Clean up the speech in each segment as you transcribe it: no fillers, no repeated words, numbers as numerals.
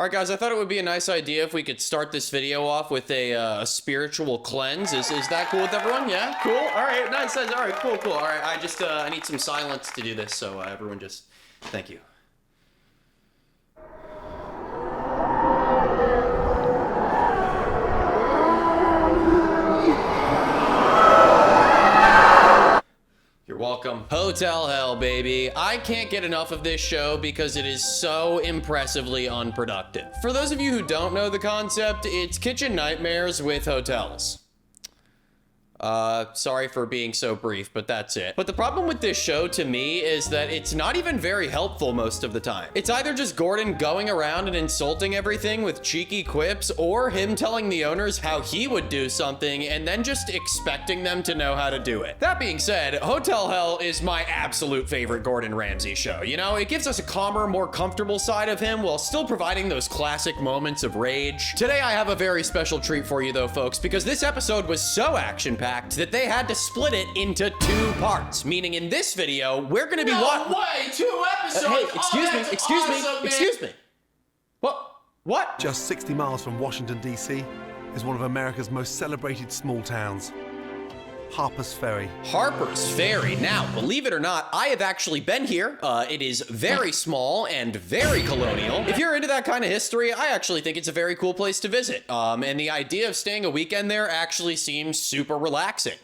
All right, guys, I thought it would be a nice idea if we could start this video off with a spiritual cleanse. Is that cool with everyone? Yeah, cool. All right, nice. All right, cool. All right, I need some silence to do this, so everyone just thank you. You're welcome. Hotel hell, baby. I can't get enough of this show because it is so impressively unproductive. For those of you who don't know the concept, it's kitchen nightmares with hotels. Sorry for being so brief, but that's it. But the problem with this show to me is that it's not even very helpful most of the time. It's either just Gordon going around and insulting everything with cheeky quips, or him telling the owners how he would do something and then just expecting them to know how to do it. That being said, Hotel Hell is my absolute favorite Gordon Ramsay show. You know, it gives us a calmer, more comfortable side of him while still providing those classic moments of rage. Today I have a very special treat for you though, folks, because this episode was so action-packed that they had to split it into 2 parts. Meaning in this video, we're gonna be No way, 2 episodes. Hey, excuse me. What? Just 60 miles from Washington, D.C. is one of America's most celebrated small towns, Harper's Ferry. Harper's Ferry. Now, believe it or not, I have actually been here. It is very small and very colonial. If you're into that kind of history, I actually think it's a very cool place to visit. And the idea of staying a weekend there actually seems super relaxing.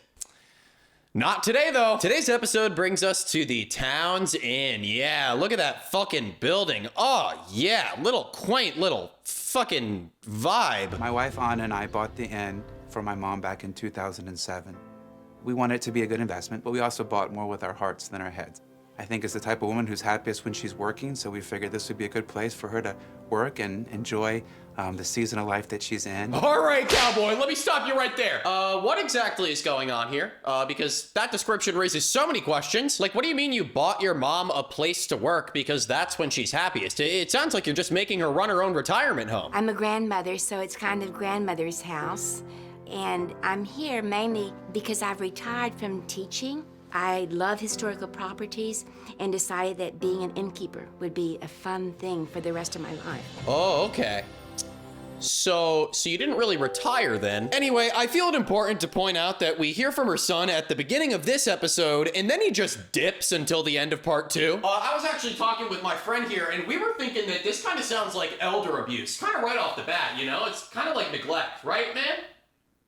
Not today, though. Today's episode brings us to the Town's Inn. Yeah, look at that fucking building. Oh, yeah, little quaint little fucking vibe. My wife, Anna, and I bought the inn for my mom back in 2007. We wanted it to be a good investment, but we also bought more with our hearts than our heads. I think it's the type of woman who's happiest when she's working, so we figured this would be a good place for her to work and enjoy the season of life that she's in. All right, cowboy, let me stop you right there. What exactly is going on here? Because that description raises so many questions. Like, what do you mean you bought your mom a place to work because that's when she's happiest? It sounds like you're just making her run her own retirement home. I'm a grandmother, so it's kind of grandmother's house. And I'm here mainly because I've retired from teaching. I love historical properties and decided that being an innkeeper would be a fun thing for the rest of my life. Oh, okay. So you didn't really retire then. Anyway, I feel it important to point out that we hear from her son at the beginning of this episode, and then he just dips until the end of part 2. I was actually talking with my friend here, and we were thinking that this kind of sounds like elder abuse. Kind of right off the bat, you know? It's kind of like neglect, right, man?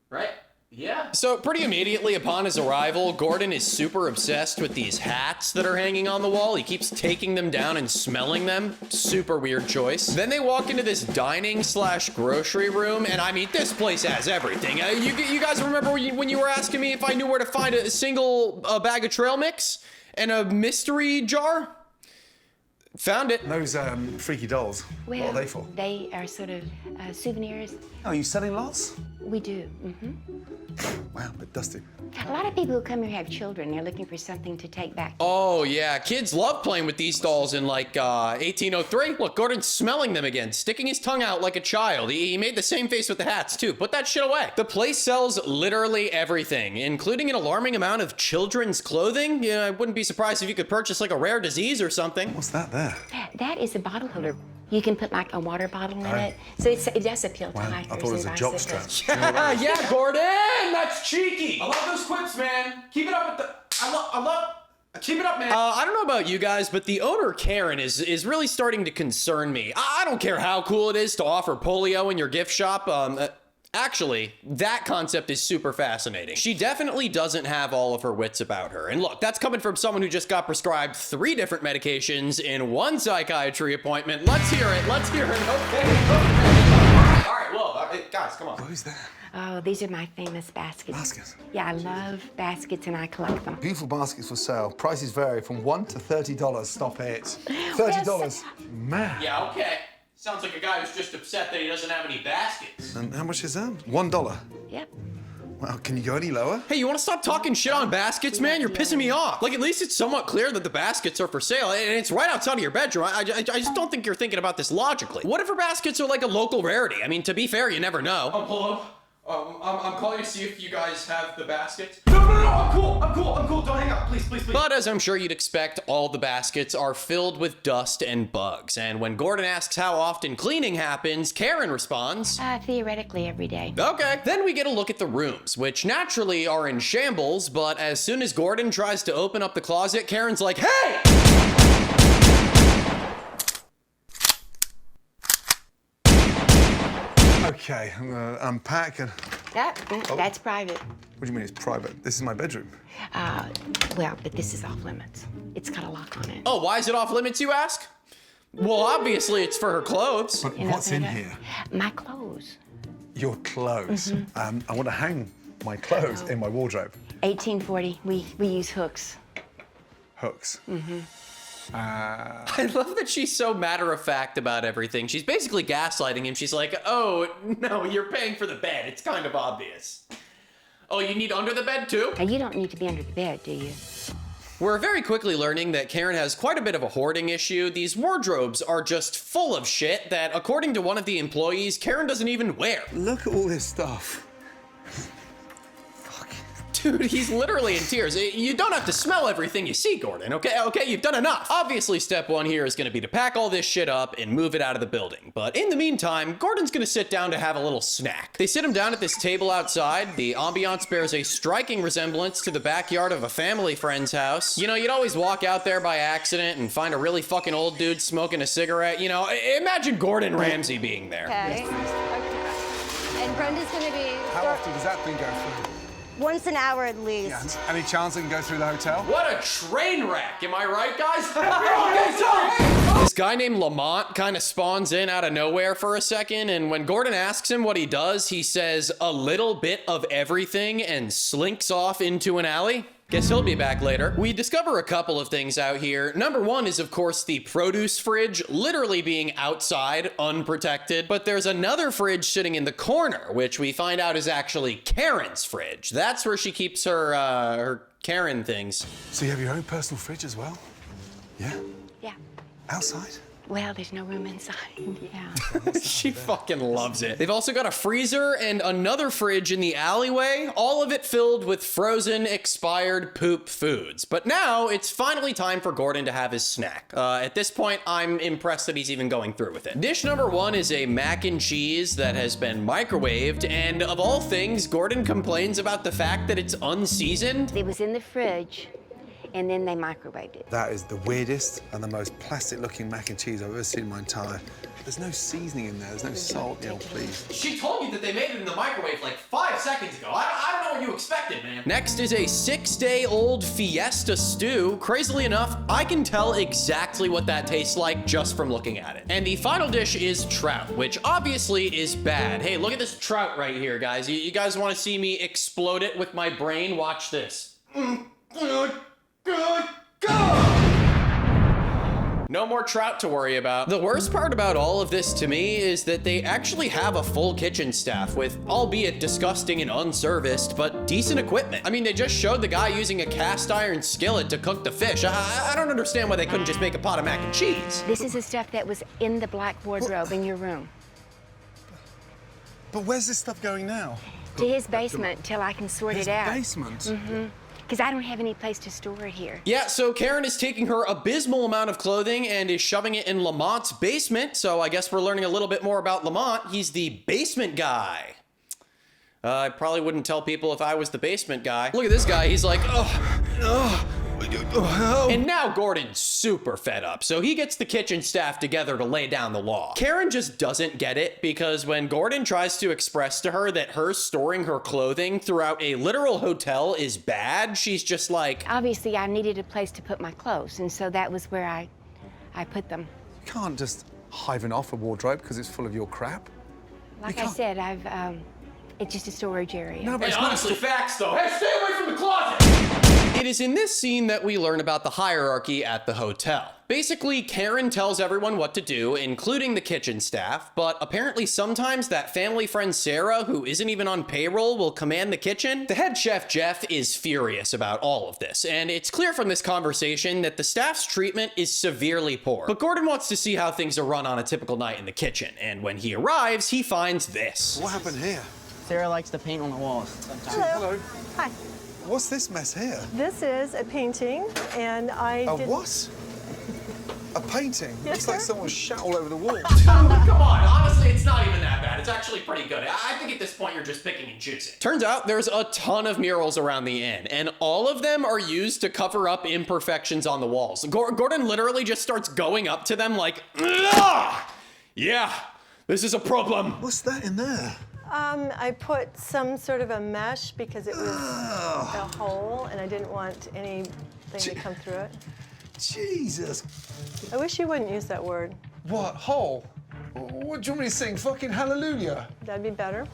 Right? Yeah. So pretty immediately upon his arrival, Gordon is super obsessed with these hats that are hanging on the wall. He keeps taking them down and smelling them. Super weird choice. Then they walk into this dining/grocery room, and I mean, this place has everything. You guys remember when you were asking me if I knew where to find a single bag of trail mix and a mystery jar? Found it. Those freaky dolls, Well, what are they for? They are sort of souvenirs. Oh, are you selling lots? We do. Wow, a bit dusty. A lot of people who come here have children. They're looking for something to take back. Oh, yeah. Kids love playing with these dolls in, like, 1803. Look, Gordon's smelling them again, sticking his tongue out like a child. He made the same face with the hats, too. Put that shit away. The place sells literally everything, including an alarming amount of children's clothing. Yeah, I wouldn't be surprised if you could purchase, like, a rare disease or something. What's that there? That is a bottle holder. You can put like a water bottle in it. So it does appeal to Wow, I hikers thought it was and a jock bicyclists. strap. Yeah, Gordon! That's cheeky! I love those quips, man. Keep it up with the... Keep it up, man. I don't know about you guys, but the owner, Karen, is really starting to concern me. I don't care how cool it is to offer polio in your gift shop. Actually, that concept is super fascinating. She definitely doesn't have all of her wits about her. And look, that's coming from someone who just got prescribed 3 different medications in 1 psychiatry appointment. Let's hear it. Okay. All right, well, guys, come on. Who's that? Oh, these are my famous baskets. Baskets? Yeah, I love baskets and I collect them. Beautiful baskets for sale. Prices vary from $1 to $30. Stop it. $30. Man. Yeah, okay. Sounds like a guy who's just upset that he doesn't have any baskets. And how much is that? $1. Yep. Well, can you go any lower? Hey, you want to stop talking shit on baskets, man? You're pissing me off. Like, at least it's somewhat clear that the baskets are for sale, and it's right outside of your bedroom. I just don't think you're thinking about this logically. What if her baskets are like a local rarity? I mean, to be fair, you never know. Hello? I'm calling to see if you guys have the baskets. The I'm cool. Don't hang up, please. But as I'm sure you'd expect, all the baskets are filled with dust and bugs. And when Gordon asks how often cleaning happens, Karen responds, Theoretically, every day. okay. Then we get a look at the rooms, which naturally are in shambles, but as soon as Gordon tries to open up the closet, Karen's like, hey! Okay, I'm gonna unpack and... That's private. What do you mean it's private? This is my bedroom. Well, but this is off limits. It's got a lock on it. Oh, why is it off limits, you ask? Well, obviously it's for her clothes. But You know, what's in Peter? here? My clothes. Your clothes. I want to hang my clothes in my wardrobe. 1840. We use hooks. Hooks. I love that she's so matter-of-fact about everything. She's basically gaslighting him. She's like, oh, no, you're paying for the bed. It's kind of obvious. Oh, you need under the bed, too? Now, you don't need to be under the bed, do you? We're very quickly learning that Karen has quite a bit of a hoarding issue. These wardrobes are just full of shit that, according to one of the employees, Karen doesn't even wear. Look at all this stuff. Dude, he's literally in tears. You don't have to smell everything you see, Gordon, okay? Okay, you've done enough. Obviously, step one here is gonna be to pack all this shit up and move it out of the building. But in the meantime, Gordon's gonna sit down to have a little snack. They sit him down at this table outside. The ambiance bears a striking resemblance to the backyard of a family friend's house. You know, you'd always walk out there by accident and find a really fucking old dude smoking a cigarette. You know, imagine Gordon Ramsay being there. Okay. And Brenda's gonna be How often does that thing go through? once an hour at least. Yeah. Any chance I can go through the hotel? What a train wreck, am I right, guys? Okay, sorry. This guy named Lamont kind of spawns in out of nowhere for a second, and when Gordon asks him what he does, he says a little bit of everything and slinks off into an alley. Guess he'll be back later. We discover a couple of things out here. Number one is, of course, the produce fridge literally being outside, unprotected. But there's another fridge sitting in the corner, which we find out is actually Karen's fridge. That's where she keeps her Karen things. So you have your own personal fridge as well? Yeah? Yeah. Outside? Well, there's no room inside. Yeah. She fucking loves it. They've also got a freezer and another fridge in the alleyway, all of it filled with frozen, expired poop foods. But now it's finally time for Gordon to have his snack. At this point, I'm impressed that he's even going through with it. Dish number one is a mac and cheese that has been microwaved, and of all things, Gordon complains about the fact that it's unseasoned. It was in the fridge, and then they microwaved it. That is the weirdest and the most plastic-looking mac and cheese I've ever seen in my entire... There's no seasoning in there. There's no salt, Neil, please. She told you that they made it in the microwave like 5 seconds ago. I don't know what you expected, man. Next is a 6-day-old fiesta stew. Crazily enough, I can tell exactly what that tastes like just from looking at it. And the final dish is trout, which obviously is bad. Hey, look at this trout right here, guys. You guys want to see me explode it with my brain? Watch this. Good. No more trout to worry about. The worst part about all of this to me is that they actually have a full kitchen staff with, albeit disgusting and unserviced, but decent equipment. I mean, they just showed the guy using a cast iron skillet to cook the fish. I don't understand why they couldn't just make a pot of mac and cheese. This is the stuff that was in the black wardrobe in your room. But where's this stuff going now? To his basement till I can sort His it out. basement? Because I don't have any place to store it here. Yeah, so Karen is taking her abysmal amount of clothing and is shoving it in Lamont's basement. So I guess we're learning a little bit more about Lamont. He's the basement guy. I probably wouldn't tell people if I was the basement guy. Look at this guy. He's like, oh. And now Gordon's super fed up, so he gets the kitchen staff together to lay down the law. Karen just doesn't get it, because when Gordon tries to express to her that her storing her clothing throughout a literal hotel is bad, she's just like, Obviously, I needed a place to put my clothes, and so that was where I put them. You can't just hiven off a wardrobe because it's full of your crap. Like I said, it's just a storage area. No, but hey, it's honestly, facts though. Hey, stay away from the closet! It is in this scene that we learn about the hierarchy at the hotel. Basically, Karen tells everyone what to do, including the kitchen staff, but apparently sometimes that family friend Sarah, who isn't even on payroll, will command the kitchen. The head chef, Jeff, is furious about all of this, and it's clear from this conversation that the staff's treatment is severely poor. But Gordon wants to see how things are run on a typical night in the kitchen, and when he arrives, he finds this. What happened here? Sarah likes to paint on the walls sometimes. Hello. Hi. What's this mess here? This is a painting, and I A did... what? A painting? Yes, Looks like sir. someone shat all over the wall. Come on, honestly, it's not even that bad. It's actually pretty good. I think at this point you're just picking and choosing. Turns out there's a ton of murals around the inn, and all of them are used to cover up imperfections on the walls. Gordon literally just starts going up to them like, ugh! Yeah, this is a problem. What's that in there? I put some sort of a mesh because it was a hole, and I didn't want anything to come through it. Jesus. I wish you wouldn't use that word. What? Hole? What do you want me to sing? Fucking hallelujah? That'd be better.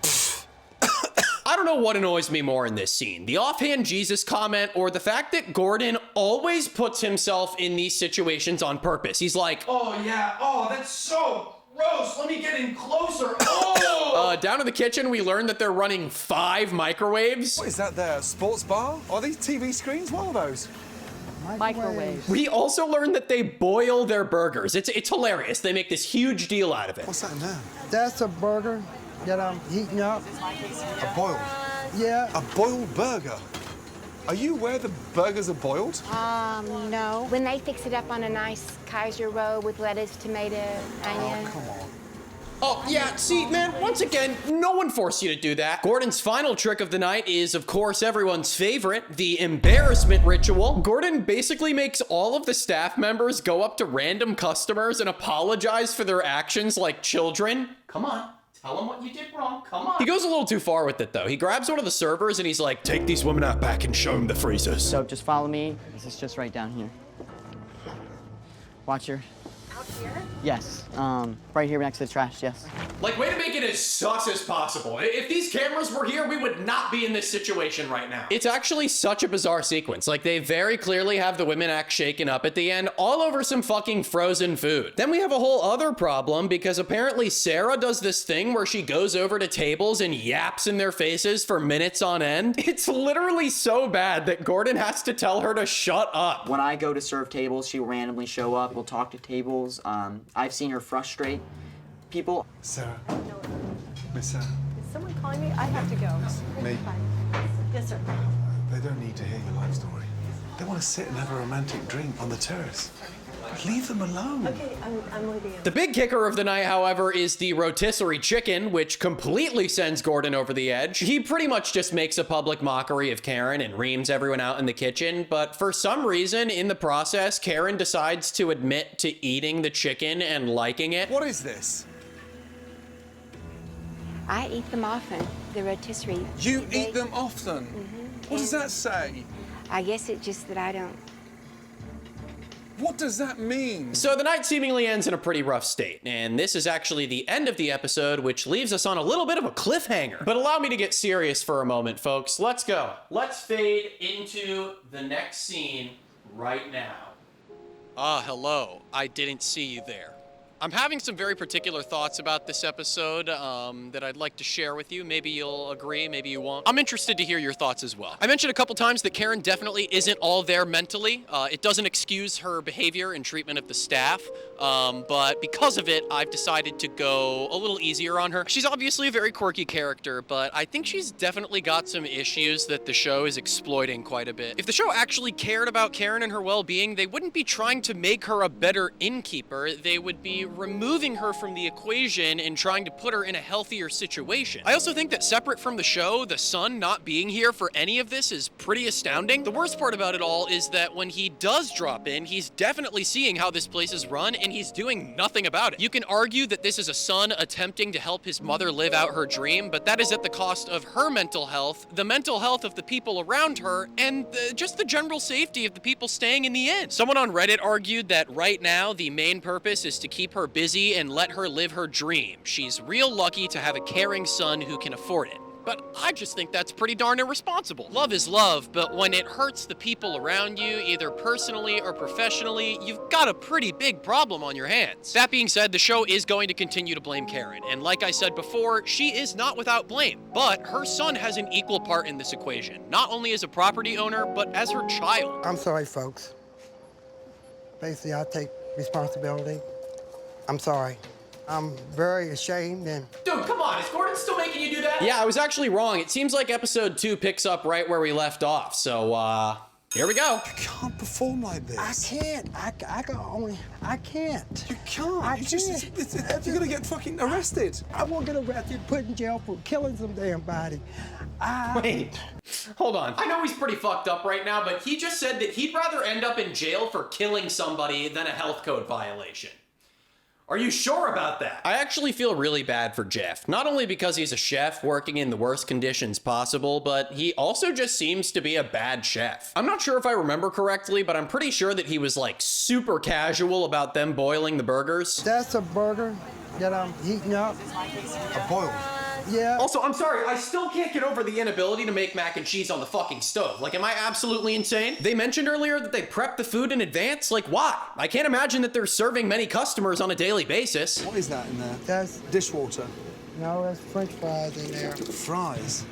I don't know what annoys me more in this scene, the offhand Jesus comment or the fact that Gordon always puts himself in these situations on purpose. He's like, oh yeah, oh, that's so gross. Let me get in closer. Oh! Down in the kitchen, we learn that they're running 5 microwaves. What is that there? A sports bar? Are these TV screens? What are those? Microwaves. We also learn that they boil their burgers. It's hilarious. They make this huge deal out of it. What's that in there? That's a burger that I'm heating up. A boiled? Yeah. A boiled burger? Are you aware the burgers are boiled? No. When they fix it up on a nice Kaiser roll with lettuce, tomato, onion. Come on. Oh, yeah, see, man, once again, no one forced you to do that. Gordon's final trick of the night is, of course, everyone's favorite, the embarrassment ritual. Gordon basically makes all of the staff members go up to random customers and apologize for their actions like children. Come on. Tell them what you did wrong. Come on. He goes a little too far with it, though. He grabs one of the servers and he's like, take these women out back and show them the freezers. So just follow me. This is just right down here. Watch your... Out here? Yes. Right here next to the trash, yes. Like, way to make it as sus as possible. If these cameras were here, we would not be in this situation right now. It's actually such a bizarre sequence. Like, they very clearly have the women act shaken up at the end, all over some fucking frozen food. Then we have a whole other problem because apparently Sarah does this thing where she goes over to tables and yaps in their faces for minutes on end. It's literally so bad that Gordon has to tell her to shut up. When I go to serve tables, she'll randomly show up. We'll talk to tables. I've seen her frustrate people. Sarah. Miss Sarah. Is someone calling me? I have to go. Me. Fine. Yes, sir. They don't need to hear your life story. They want to sit and have a romantic drink on the terrace. Leave them alone. Okay, I'm leaving it. The big kicker of the night, however, is the rotisserie chicken, which completely sends Gordon over the edge. He pretty much just makes a public mockery of Karen and reams everyone out in the kitchen, but for some reason, in the process, Karen decides to admit to eating the chicken and liking it. What is this? I eat them often, the rotisserie. You eat them often? What does that say? I guess it's just that I don't. What does that mean? So the night seemingly ends in a pretty rough state, and this is actually the end of the episode, which leaves us on a little bit of a cliffhanger. But allow me to get serious for a moment, folks. Let's go. Let's fade into the next scene right now. Hello. I didn't see you there. I'm having some very particular thoughts about this episode that I'd like to share with you. Maybe you'll agree, maybe you won't. I'm interested to hear your thoughts as well. I mentioned a couple times that Karen definitely isn't all there mentally. It doesn't excuse her behavior and treatment of the staff, but because of it, I've decided to go a little easier on her. She's obviously a very quirky character, but I think she's definitely got some issues that the show is exploiting quite a bit. If the show actually cared about Karen and her well-being, they wouldn't be trying to make her a better innkeeper. They would be removing her from the equation and trying to put her in a healthier situation. I also think that separate from the show, the son not being here for any of this is pretty astounding. The worst part about it all is that when he does drop in, he's definitely seeing how this place is run and he's doing nothing about it. You can argue that this is a son attempting to help his mother live out her dream, but that is at the cost of her mental health, the mental health of the people around her, and just the general safety of the people staying in the inn. Someone on Reddit argued that right now the main purpose is to keep her busy and let her live her dream. She's real lucky to have a caring son who can afford it. But I just think that's pretty darn irresponsible. Love is love, but when it hurts the people around you, either personally or professionally, you've got a pretty big problem on your hands. That being said, the show is going to continue to blame Karen, and like I said before, she is not without blame. But her son has an equal part in this equation, not only as a property owner, but as her child. I'm sorry, folks. Basically, I take responsibility. I'm sorry. I'm very ashamed and Dude, come on, is Gordon still making you do that? Yeah, I was actually wrong. It seems like episode 2 picks up right where we left off, so, here we go. You can't perform like this. I can't. I can't. You can't. I You just, can't. you're gonna get fucking arrested. I won't get arrested, put in jail for killing some damn body. Wait, hold on. I know he's pretty fucked up right now, but he just said that he'd rather end up in jail for killing somebody than a health code violation. Are you sure about that? I actually feel really bad for Jeff. Not only because he's a chef working in the worst conditions possible, but he also just seems to be a bad chef. I'm not sure if I remember correctly, but I'm pretty sure that he was like super casual about them boiling the burgers. That's a burger that I'm heating up. A boil. Yeah. Also, I'm sorry, I still can't get over the inability to make mac and cheese on the fucking stove. Like, am I absolutely insane? They mentioned earlier that they prep the food in advance. Like, why? I can't imagine that they're serving many customers on a daily basis. What is that in there? That's, Dishwater. no, that's French fries in there. Fries.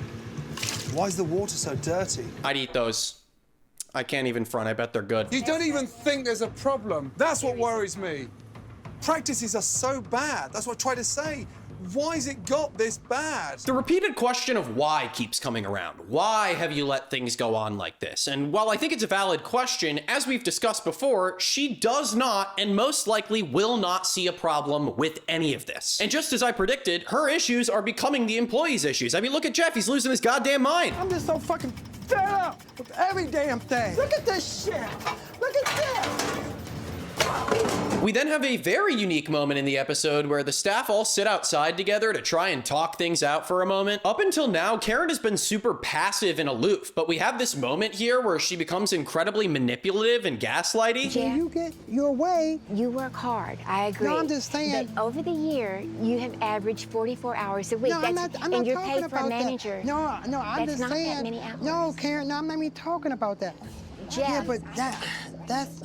Why is the water so dirty? I'd eat those. I can't even front. I bet they're good. You don't even think there's a problem. That's what worries me. Practices are so bad. That's what I try to say. Why's it got this bad? The repeated question of why keeps coming around. Why have you let things go on like this? And while I think it's a valid question, as we've discussed before, she does not and most likely will not see a problem with any of this. And just as I predicted, her issues are becoming the employees' issues. I mean, look at Jeff, he's losing his goddamn mind. I'm just so fucking fed up with every damn thing. Look at this shit. Look at this. We then have a very unique moment in the episode where the staff all sit outside together to try and talk things out for a moment. Up until now, Karen has been super passive and aloof, but we have this moment here where she becomes incredibly manipulative and gaslighty. Jeff, You get your way. you work hard. I agree. No, I'm just saying. But over the year, you have averaged 44 hours a week. No, I'm not and you're talking paid for about a manager. that. No, I'm That's just not saying. that many hours. No, Karen, no, I'm not even talking about that. Jeff. Yeah, but that's.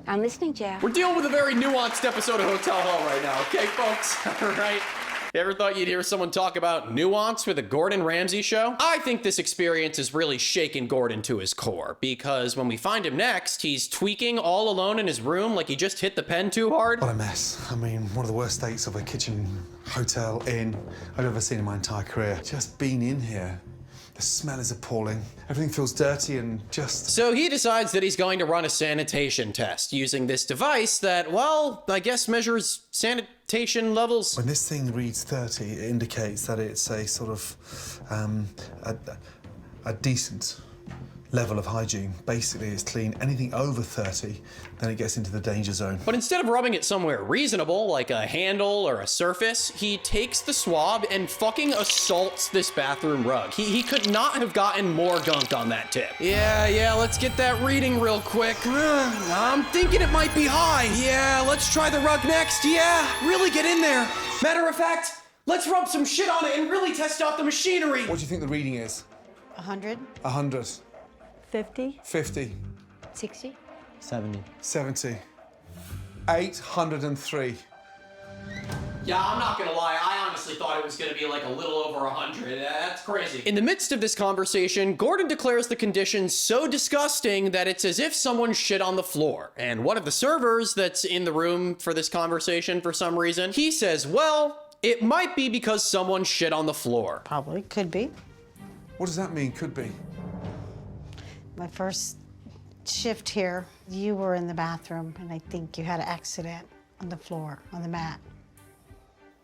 I'm listening, Jeff. We're dealing with a very nuanced episode of Hotel Hell right now, okay, folks? All right? You ever thought you'd hear someone talk about nuance with a Gordon Ramsay show? I think this experience has really shaken Gordon to his core, because when we find him next, he's tweaking all alone in his room like he just hit the pen too hard. What a mess. I mean, one of the worst states of a kitchen, hotel, inn I've ever seen in my entire career. Just being in here. The smell is appalling. Everything feels dirty and just... So he decides that he's going to run a sanitation test using this device that, well, I guess measures sanitation levels. When this thing reads 30, it indicates that it's a sort of, a decent level of hygiene. Basically, it's clean. Anything over 30, then it gets into the danger zone. But instead of rubbing it somewhere reasonable, like a handle or a surface, he takes the swab and fucking assaults this bathroom rug. He could not have gotten more gunked on that tip. Yeah, let's get that reading real quick. I'm thinking it might be high. Yeah, let's try the rug next. Yeah, really get in there. Matter of fact, let's rub some shit on it and really test out the machinery. What do you think the reading is? 100. 100. 50. 50. 60? 70. 70. 803. Yeah, I'm not gonna lie, I honestly thought it was gonna be like a little over 100. That's crazy. In the midst of this conversation, Gordon declares the condition so disgusting that it's as if someone shit on the floor. And one of the servers that's in the room for this conversation for some reason, he says, well, it might be because someone shit on the floor. Probably. Could be. What does that mean, could be? My first shift here, you were in the bathroom, and I think you had an accident on the floor, on the mat.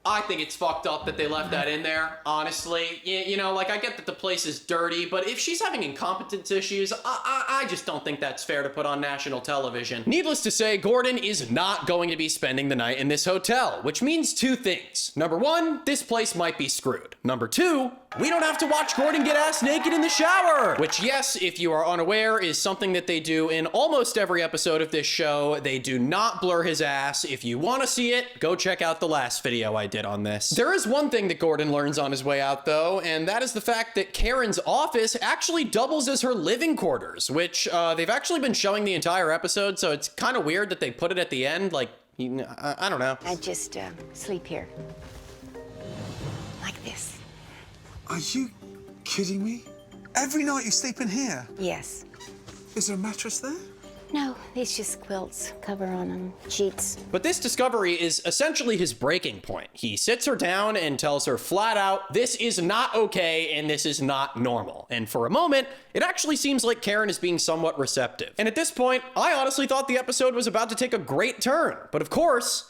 I think it's fucked up that they left that in there, honestly. You know, like, I get that the place is dirty, but if she's having incompetence issues, I just don't think that's fair to put on national television. Needless to say, Gordon is not going to be spending the night in this hotel, which means two things. Number one, this place might be screwed. Number two, we don't have to watch Gordon get ass naked in the shower, which, yes, if you are unaware, is something that they do in almost every episode of this show. They do not blur his ass. If you want to see it, go check out the last video I did on this. There is one thing that Gordon learns on his way out, though, and that is the fact that Karen's office actually doubles as her living quarters, which they've actually been showing the entire episode, so it's kind of weird that they put it at the end. Like, I don't know. I just sleep here. Like this. Are you kidding me? Every night you sleep in here? Yes. Is there a mattress there? No, it's just quilts, cover on them, sheets. But this discovery is essentially his breaking point. He sits her down and tells her flat out, this is not okay and this is not normal. And for a moment, it actually seems like Karen is being somewhat receptive. And at this point, I honestly thought the episode was about to take a great turn. But of course,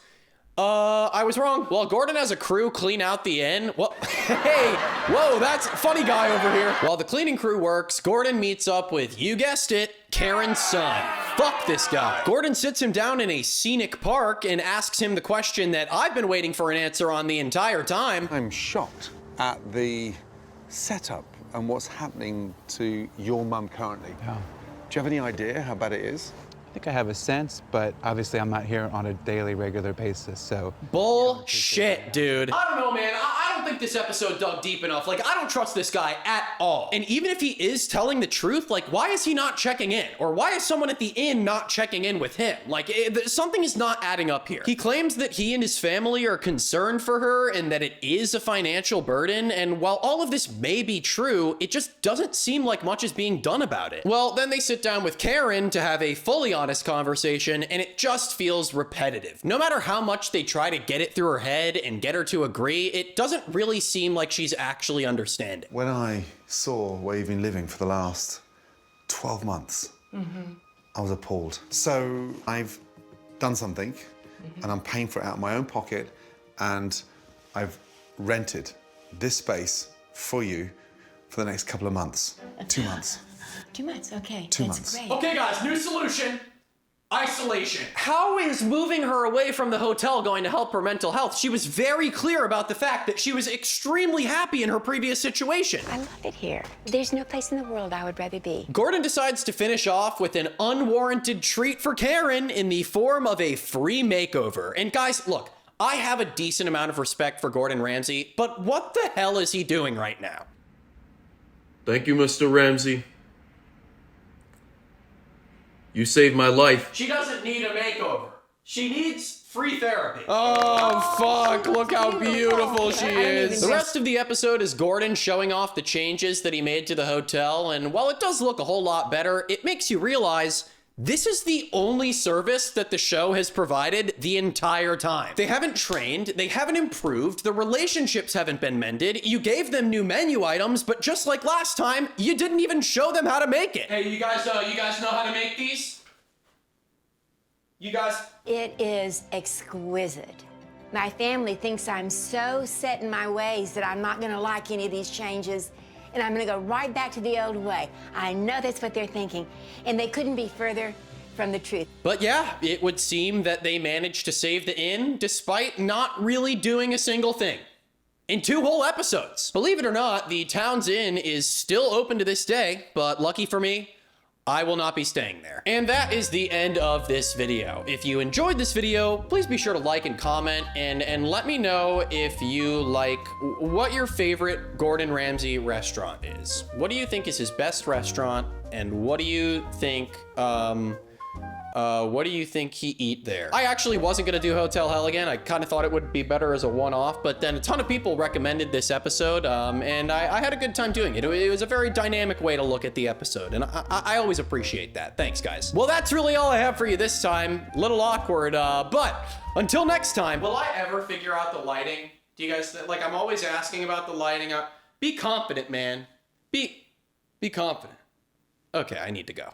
I was wrong. While Gordon has a crew clean out the inn, well, hey, whoa, that's a funny guy over here. While the cleaning crew works, Gordon meets up with, you guessed it, Karen's son. Fuck this guy. Gordon sits him down in a scenic park and asks him the question that I've been waiting for an answer on the entire time. I'm shocked at the setup and what's happening to your mum currently. Yeah. Do you have any idea how bad it is? I think I have a sense, but obviously I'm not here on a daily, regular basis, so... Bullshit, dude. I don't know, man. I don't think this episode dug deep enough. Like, I don't trust this guy at all. And even if he is telling the truth, like, why is he not checking in? Or why is someone at the inn not checking in with him? Like, something is not adding up here. He claims that he and his family are concerned for her and that it is a financial burden. And while all of this may be true, it just doesn't seem like much is being done about it. Well, then they sit down with Karen to have a fully honest conversation, and it just feels repetitive. No matter how much they try to get it through her head and get her to agree, it doesn't really seem like she's actually understanding. When I saw where you've been living for the last 12 months, I was appalled. So I've done something, and I'm paying for it out of my own pocket, and I've rented this space for you for the next couple of months. 2 months. 2 months, okay. 2 That's months. great. Okay, guys, new solution. Isolation. How is moving her away from the hotel going to help her mental health? She was very clear about the fact that she was extremely happy in her previous situation. I love it here. There's no place in the world I would rather be. Gordon decides to finish off with an unwarranted treat for Karen in the form of a free makeover. And guys, look, I have a decent amount of respect for Gordon Ramsay, but what the hell is he doing right now? Thank you, Mr. Ramsey. You saved my life. She doesn't need a makeover. She needs free therapy. Oh, fuck. Look how beautiful she is. The rest of the episode is Gordon showing off the changes that he made to the hotel. And while it does look a whole lot better, it makes you realize this is the only service that the show has provided the entire time. They haven't trained, they haven't improved, the relationships haven't been mended, you gave them new menu items, but just like last time, you didn't even show them how to make it. Hey, you guys know how to make these? You guys? It is exquisite. My family thinks I'm so set in my ways that I'm not gonna like any of these changes, and I'm gonna go right back to the old way. I know that's what they're thinking, and they couldn't be further from the truth. But yeah, it would seem that they managed to save the inn despite not really doing a single thing. In 2 whole episodes. Believe it or not, the town's inn is still open to this day, but lucky for me, I will not be staying there. And that is the end of this video. If you enjoyed this video, please be sure to like and comment and let me know if you like what your favorite Gordon Ramsay restaurant is. What do you think is his best restaurant? And what do you think, he eat there? I actually wasn't gonna do Hotel Hell again. I kind of thought it would be better as a one-off, but then a ton of people recommended this episode, and I had a good time doing it. It was a very dynamic way to look at the episode, and I always appreciate that. Thanks, guys. Well, that's really all I have for you this time. A little awkward, but until next time. Will I ever figure out the lighting? Do you guys, like, I'm always asking about the lighting. Be confident, man. Be confident. Okay, I need to go.